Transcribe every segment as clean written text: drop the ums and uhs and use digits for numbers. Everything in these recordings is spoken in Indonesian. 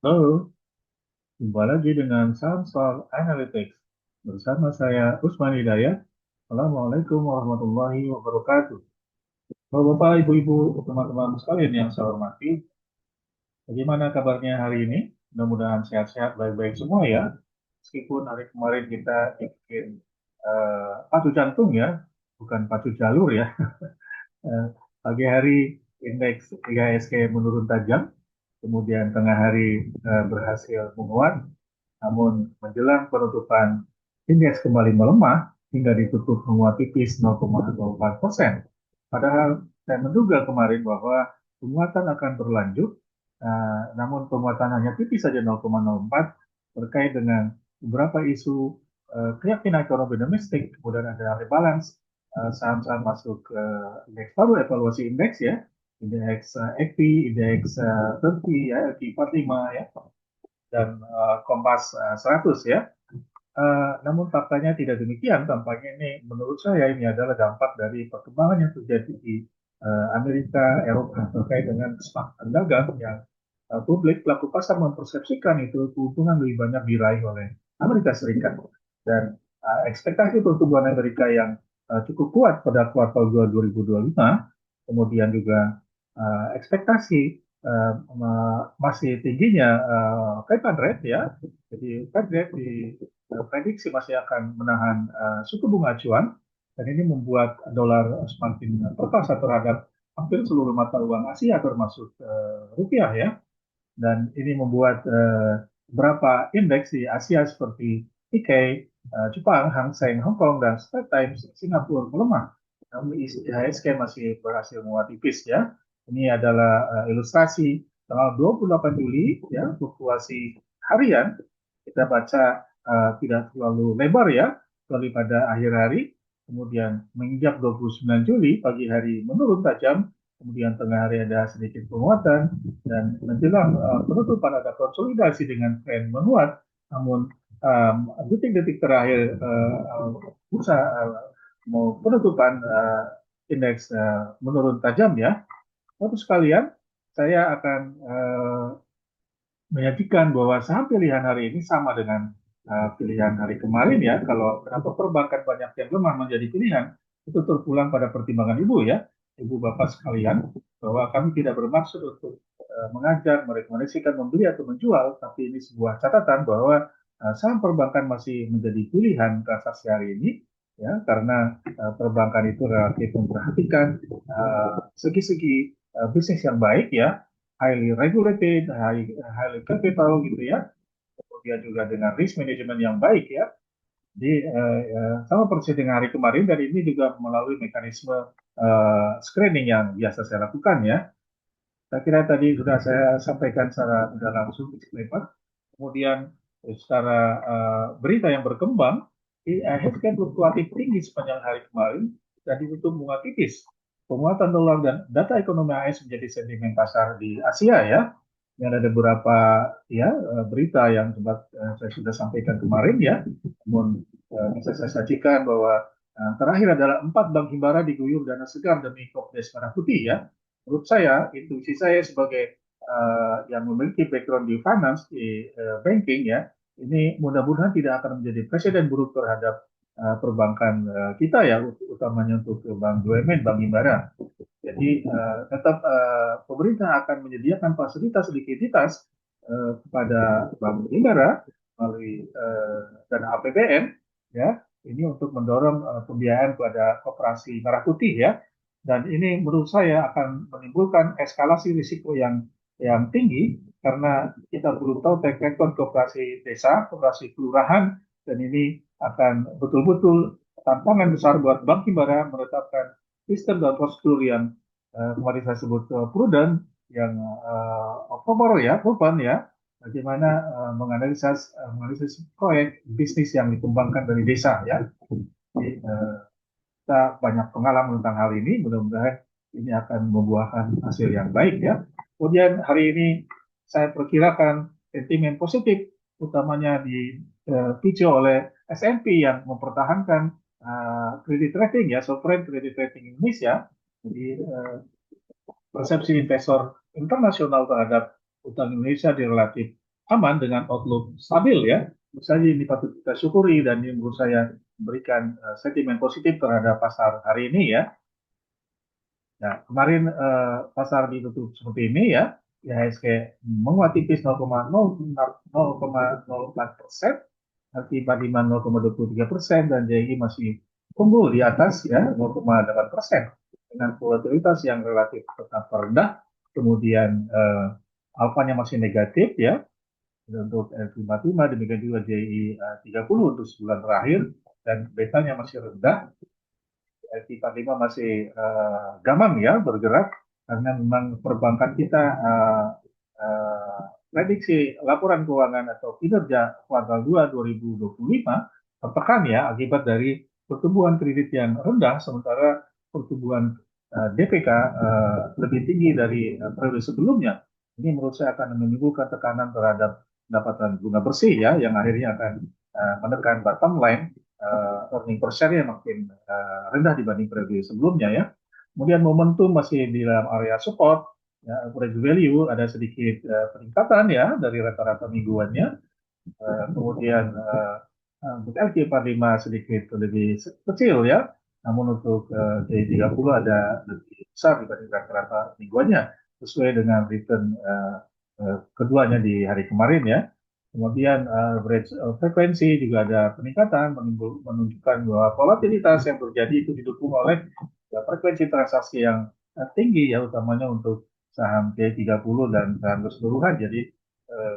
Halo, jumpa lagi dengan Samsung Analytics. Bersama saya Usman Hidayat. Assalamualaikum warahmatullahi wabarakatuh. Bapak-bapak, ibu-ibu, teman-teman sekalian yang saya hormati, bagaimana kabarnya hari ini? Mudah-mudahan sehat-sehat, baik-baik semua ya. Meskipun hari kemarin kita bikin pacu jantung ya, bukan pacu jalur ya. Eh, Pagi hari indeks IHSG menurun tajam, kemudian tengah hari berhasil menguat, namun menjelang penutupan indeks kembali melemah hingga ditutup menguat tipis 0,04%. Padahal saya menduga kemarin bahwa penguatan akan berlanjut, namun penguatan hanya tipis saja 0,04 terkait dengan beberapa isu keyakinan ekonomi domestik, kemudian ada rebalance saham-saham masuk ke indeks baru, evaluasi indeks ya, indeks EQI, indeks 30 ya, EQI 45 ya, dan Kompas 100 ya. Namun faktanya tidak demikian. Tampaknya ini menurut saya ini adalah dampak dari perkembangan yang terjadi di Amerika, Eropa terkait dengan kesepakatan dagang yang publik pelaku pasar mempersepsikan itu keuntungan lebih banyak diraih oleh Amerika Serikat, dan ekspektasi pertumbuhan Amerika yang cukup kuat pada kuartal 2 2025, kemudian juga ekspektasi masih tingginya Fed Fund Rate ya, jadi Fed Rate diprediksi masih akan menahan suku bunga acuan, dan ini membuat dolar semakin perkasa terhadap hampir seluruh mata uang Asia termasuk rupiah ya, dan ini membuat beberapa indeks di Asia seperti Nikkei, Jepang, Hang Seng, Hong Kong, dan Straits Times Singapura melemah. Namun IHSG masih berhasil menguat tipis ya. Ini adalah ilustrasi tanggal 28 Juli ya, fluktuasi harian kita baca tidak terlalu lebar ya, kecuali pada akhir hari, kemudian menginjak 29 Juli pagi hari menurun tajam, kemudian tengah hari ada sedikit penguatan, dan menjelang penutupan ada konsolidasi dengan tren menguat, namun detik-detik terakhir bursa mau penutupan indeks menurun tajam ya. Lalu sekalian, saya akan menyajikan bahwa saham pilihan hari ini sama dengan pilihan hari kemarin ya. Kalau kenapa perbankan banyak yang lemah menjadi pilihan, itu terpulang pada pertimbangan ibu ya, ibu bapak sekalian, bahwa kami tidak bermaksud untuk mengajak, merekomendasikan membeli atau menjual, tapi ini sebuah catatan bahwa saham perbankan masih menjadi pilihan transaksi hari ini ya, karena perbankan itu relatif memperhatikan segi-segi bisnis yang baik ya, highly regulated, highly capital gitu ya. Kemudian juga dengan risk management yang baik ya. Jadi sama persis dengan hari kemarin, dan ini juga melalui mekanisme screening yang biasa saya lakukan ya. Saya kira tadi sudah saya sampaikan secara tidak langsung disclaimer. Kemudian secara berita yang berkembang, IHSG fluktuatif tinggi sepanjang hari kemarin dan ditutup bunga tipis. Penguatan dolar dan data ekonomi AS menjadi sentimen pasar di Asia ya. Dan ada beberapa ya berita yang sempat saya sudah sampaikan kemarin ya. Namun bisa saya sajikan bahwa terakhir adalah 4 bank himbara diguyur dana segar demi Kopdes Merah Putih ya. Menurut saya, intuisi saya sebagai yang memiliki background di finance, di banking ya, ini mudah-mudahan tidak akan menjadi presiden buruk terhadap perbankan kita ya, utamanya untuk Bank BUMN, Bank Himbara. Jadi tetap pemerintah akan menyediakan fasilitas likuiditas kepada Bank Himbara melalui dana APBN ya, ini untuk mendorong pembiayaan kepada koperasi merah putih ya, dan ini menurut saya akan menimbulkan eskalasi risiko yang tinggi, karena kita belum tahu track record koperasi desa, koperasi kelurahan, dan ini akan betul-betul tantangan besar buat Bank Himbara menetapkan sistem dan prosedur yang kemarin saya sebut prudent, yang proper ya, proven ya, bagaimana menganalisis proyek bisnis yang dikembangkan dari desa ya. Jadi, kita banyak pengalaman tentang hal ini, mudah-mudahan ini akan membuahkan hasil yang baik ya. Kemudian hari ini saya perkirakan sentimen positif utamanya dipicu oleh S&P yang mempertahankan kredit rating ya, sovereign credit rating Indonesia. Jadi persepsi investor internasional terhadap utang Indonesia di relatif aman dengan outlook stabil ya. Menurut saya ini patut kita syukuri dan ini menurut saya memberikan sentimen positif terhadap pasar hari ini ya. Nah, kemarin pasar ditutup seperti ini ya, IHSG menguat tipis 0,04%, LQ45 0,23% dan JI masih tumbuh di atas ya 0,8% dengan volatilitas yang relatif tetap rendah. Kemudian alfanya masih negatif ya untuk L45, demikian juga JI 30 untuk sebulan terakhir dan betanya masih rendah. LQ45 masih gamang ya bergerak karena memang perbankan kita prediksi laporan keuangan atau kinerja kuartal 2 2025 tertekan ya akibat dari pertumbuhan kredit yang rendah sementara pertumbuhan DPK lebih tinggi dari periode sebelumnya. Ini menurut saya akan menimbulkan tekanan terhadap pendapatan bunga bersih ya yang akhirnya akan menekan bottom line earning per share yang makin rendah dibanding periode sebelumnya ya. Kemudian momentum masih di dalam area support, ya, average value ada sedikit peningkatan ya dari rata-rata mingguannya. Kemudian untuk LQ45 sedikit lebih kecil ya, namun untuk J30 ada lebih besar dibanding rata-rata mingguannya sesuai dengan return keduanya di hari kemarin ya. Kemudian average frekuensi juga ada peningkatan menunjukkan bahwa volatilitas yang terjadi itu didukung oleh frekuensi transaksi yang tinggi ya utamanya untuk saham T30 dan saham keseluruhan. Jadi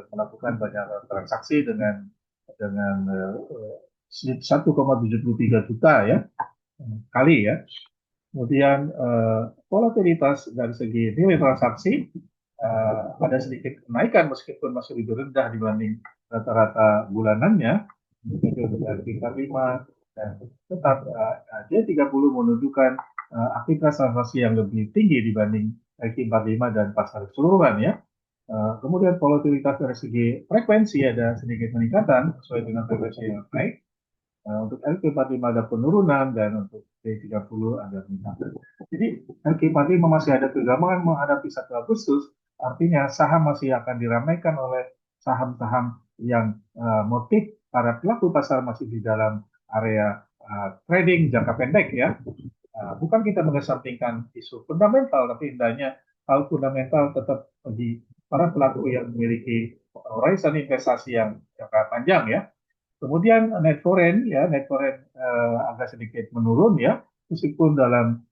melakukan banyak transaksi dengan 1,73 juta ya kali ya. Kemudian volatilitas dari segi nilai transaksi ada sedikit kenaikan meskipun masih lebih rendah dibanding rata-rata bulanannya. Dari 5 dan tetap J30 menunjukkan aktivitas transaksi yang lebih tinggi dibanding LQ45 dan pasar keseluruhan ya. Kemudian volatilitas dari segi frekuensi ada sedikit peningkatan sesuai dengan frekuensi yang naik. Untuk LQ45 ada penurunan dan untuk T30 ada peningkatan. Jadi LQ45 masih ada kegambangan menghadapi 1 Agustus, artinya saham masih akan diramaikan oleh saham-saham yang motif para pelaku pasar masih di dalam area trading jangka pendek ya. Bukan kita mengesampingkan isu fundamental, tapi hendaknya hal fundamental tetap bagi para pelaku yang memiliki horizon investasi yang jangka panjang ya. Kemudian net foreign ya, net foreign agak sedikit menurun ya, meskipun dalam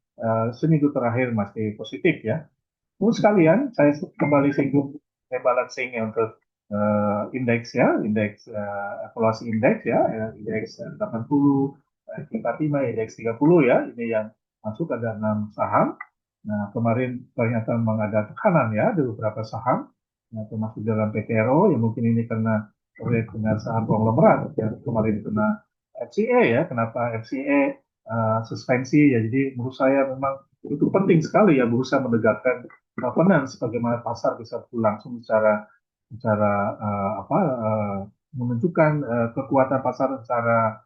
seminggu terakhir masih positif ya. Kemudian sekalian, saya kembali singgung rebalancing untuk indeks ya, indeks evaluasi indeks ya, indeks 80, 45, indeks 30 ya, ini yang masuk ada 6 saham. Nah, kemarin ternyata memang ada tekanan ya di beberapa saham, nah, termasuk dalam PTRO, yang mungkin ini karena proyek dengan saham konglomerat yang kemarin kena FCA ya, kenapa FCA suspensi ya, jadi menurut saya memang itu penting sekali ya berusaha menegakkan governance bagaimana pasar bisa berlangsung secara menunjukkan kekuatan pasar secara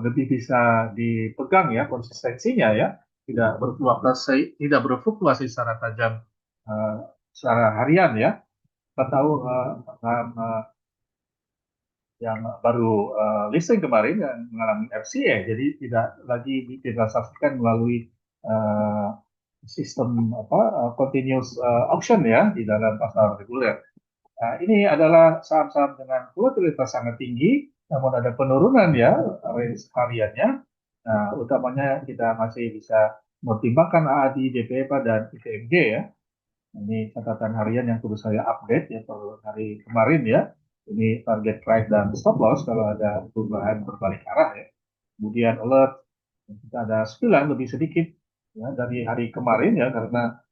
lebih bisa dipegang ya konsistensinya ya tidak berfluktuasi secara tajam uh, secara harian ya. Kita tahu yang baru listing kemarin yang mengalami FCA, jadi tidak lagi ditransaksikan melalui uh, sistem continuous auction ya di dalam pasar reguler. Nah, ini adalah saham-saham dengan volatilitas sangat tinggi, namun ada penurunan ya range hariannya. Nah, utamanya kita masih bisa mempertimbangkan AADI, DPEPA, dan ITMG ya. Ini catatan harian yang perlu saya update ya per hari kemarin ya. Ini target price dan stop loss kalau ada perubahan berbalik arah ya. Kemudian alert kita ada 9 lebih sedikit ya dari hari kemarin ya karena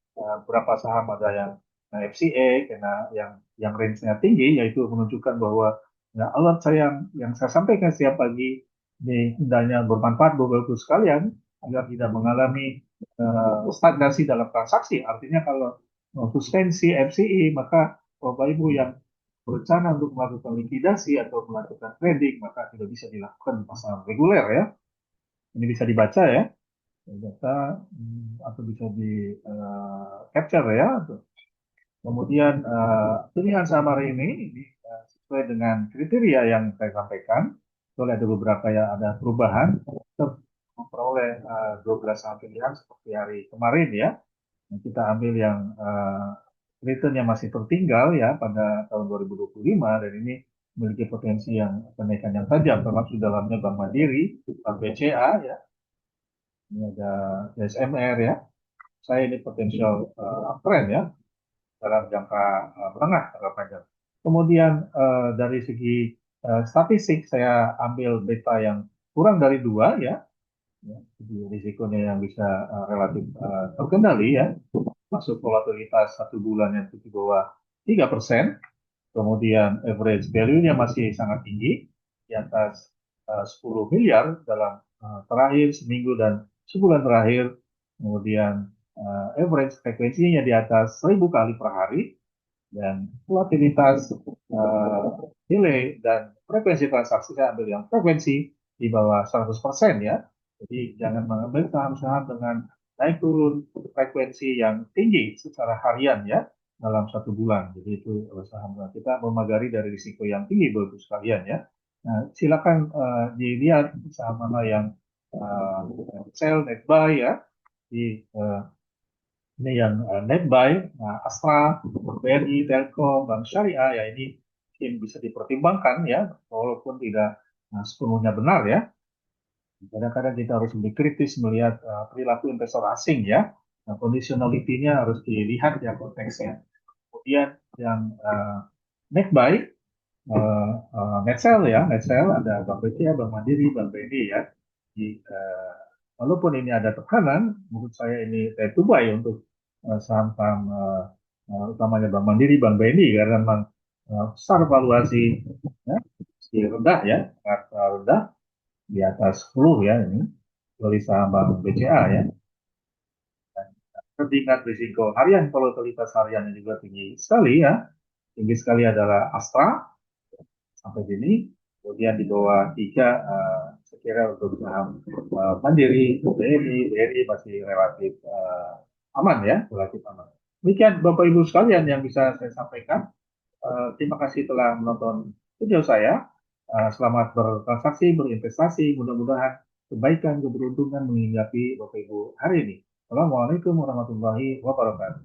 beberapa saham ada yang FCA karena yang range-nya tinggi yaitu menunjukkan bahwa ya, alert saya yang saya sampaikan setiap pagi ini hendaknya bermanfaat buat sekalian agar tidak mengalami stagnasi dalam transaksi. Artinya kalau suspensi FCI maka Bapak Ibu yang berencana untuk melakukan likuidasi atau melakukan trading maka tidak bisa dilakukan di pasar reguler ya. Ini bisa dibaca ya, data atau bisa di capture ya. Kemudian pilihan saham hari ini sesuai dengan kriteria yang saya sampaikan. Soalnya ada beberapa yang ada perubahan. Kita memperoleh 12 saham pilihan seperti hari kemarin ya. Nah, kita ambil yang return yang masih tertinggal ya pada tahun 2025 dan ini memiliki potensi yang kenaikan yang tajam termasuk dalamnya Bank Mandiri, Bank BCA ya, ini ada SMR ya. Saya ini potensial uptrend ya dalam jangka menengah jangka panjang. Kemudian dari segi statistik saya ambil beta yang kurang dari 2 ya. Ya, jadi risikonya yang bisa relatif terkendali ya, masuk volatilitas 1 bulan yang di bawah 3%, kemudian average value-nya masih sangat tinggi, di atas 10 miliar dalam terakhir seminggu dan sebulan terakhir, kemudian average frekuensinya di atas 1.000 kali per hari, dan volatilitas nilai dan frekuensi transaksi saya ambil yang frekuensi di bawah 100% ya. Jadi jangan mengambil saham-saham dengan naik turun frekuensi yang tinggi secara harian ya dalam 1 bulan. Jadi itu saham kita memagari dari risiko yang tinggi Bapak sekalian ya. Nah, silakan dilihat saham mana yang sell, net buy ya di ini yang net buy, Astra, BRI, Telkom, Bank Syariah ya ini mungkin bisa dipertimbangkan ya walaupun tidak sepenuhnya benar ya. Kadang-kadang kita harus lebih kritis melihat perilaku investor asing ya. Nah, conditionality-nya harus dilihat ya konteksnya. Kemudian yang net buy, net sell ya, net sell ada Bank BCA, Bank Mandiri, Bank BNI ya. Jadi, walaupun ini ada tekanan, menurut saya ini time to buy untuk saham-saham utamanya Bank Mandiri, Bank BNI karena memang besar valuasi ya, masih rendah ya, sangat rendah di atas 10 ya ini, kecuali saham Bank BCA ya. Dan tingkat risiko harian, volatilitas hariannya juga tinggi sekali ya. Tinggi sekali adalah Astra sampai sini, kemudian di bawah 3 saya kira untuk saham Mandiri, BRI masih relatif aman ya, relatif aman. Demikian Bapak Ibu sekalian yang bisa saya sampaikan. Terima kasih telah menonton video saya. Selamat bertransaksi, berinvestasi. Mudah-mudahan kebaikan, keberuntungan menghinggapi Bapak Ibu hari ini. Assalamualaikum warahmatullahi wabarakatuh.